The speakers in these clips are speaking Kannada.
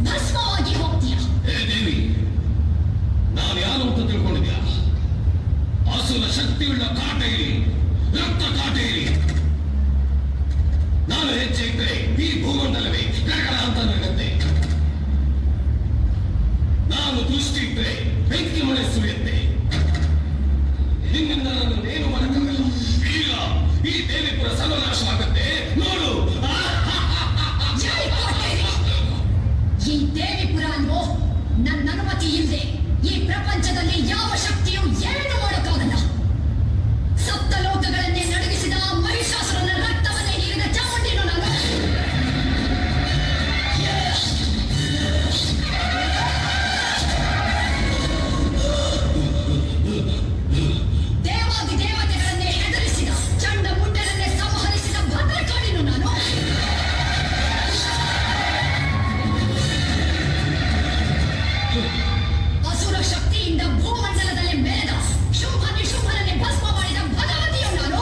ಭಸ್ಮವಾಗಿ ಹೋಗ್ತೀಯ. ಹೇ ದೇವಿ, ನಾನು ಯಾರು ಅಂತ ತಿಳ್ಕೊಂಡಿದ್ಯಾ? ಅಸುರ ಶಕ್ತಿಯುಳ್ಳ ಕಾಟೇರಿ, ರಕ್ತ ಕಾಟೇರಿ. ನಾನು ಹೆಜ್ಜೆ ಇಟ್ಟರೆ ಈ ಭೂಮಂಡಲವೇ ಗಡಗಡ ಅಂತ ನಡುತ್ತೆ. ನಾನು ದೃಷ್ಟಿ ಇಟ್ಟರೆ ಬೆಂಕಿ ಮಳೆ ಸುರಿಯುತ್ತೆ. ನಿನ್ನಿಂದ ನಾನು ಏನು ಮಾಡಕ್ಕಾಗಲ್ಲ. ಈಗ ಈ ದೇವಿಪುರ ಸರ್ವನಾಶವಾಗುತ್ತೆ ನೋಡು. ಈ ದೇವಿಪುರ ಅಲ್ವೋ, ನನ್ನ ಅನುಮತಿ ಇಲ್ಲದೆ ಈ ಪ್ರಪಂಚದಲ್ಲಿ ಯಾವ ಶಕ್ತಿಯೂ ಏನು ಮಾಡೋಕ್ಕಾಗಲ್ಲ. ಸಪ್ತ ಲೋಕಗಳನ್ನೇ ನಡುಗಿಸಿದ ಮಹಿಷಾಸುರನ ರಕ್ತವನ್ನೇ ಹೀರಿದ ಚಾಮುಂಡಿನು ನಾನು. ದೇವಾದಿ ದೇವತೆಗಳನ್ನೇ ಹೆದರಿಸಿದ ಚಂಡ ಮುಂಡರನ್ನೇ ಸಂಹರಿಸಿದ ಭದ್ರಕಾಳಿನು ನಾನು. ಅಸುರ ಶಕ್ತಿಯಿಂದ ಭೂಮಂಡಲದಲ್ಲಿ ಮೆರೆದ ಶುಂಭ ನಿಶುಂಭರನ್ನೇ ಭಸ್ಮ ಮಾಡಿದ ಭಗವತಿಯು ನಾನು.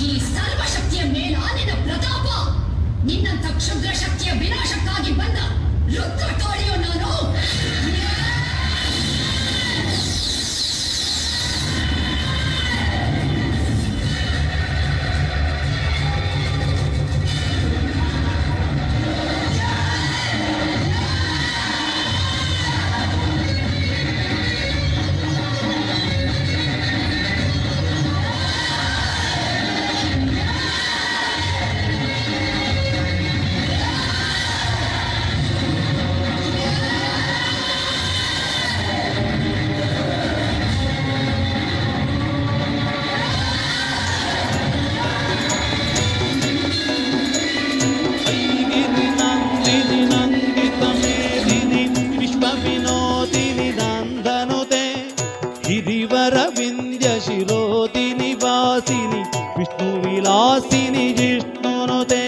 ಈ ಸರ್ವಶಕ್ತಿಯ ಮೇಲಾಲಿನ ಪ್ರತಾಪ, ನಿನ್ನಂಥ ಕ್ಷುದ್ರ ಶಕ್ತಿಯ ವಿನಾಶಕ್ಕಾಗಿ ಬಂದ ರುದ್ರಕಾಳಿಯು ನಾನು. शिरोदिनि वासिनि विष्णुविलासिनि जिष्णुनुते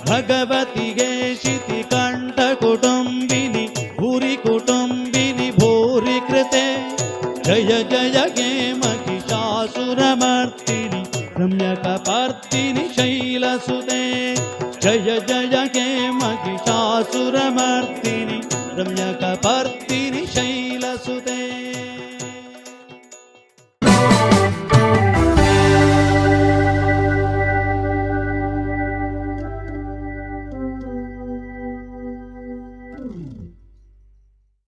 भगवति गे शिति कंठ कुटुंबिनि भूरि कुटुंबिनि भूरि कृते जय जय गे महिषासुरमर्दिनि रम्यकपर्दिनि शैलसुते जय जय गे महिषासुरमर्दिनि रम्यकपर्दिनि शैलसुते।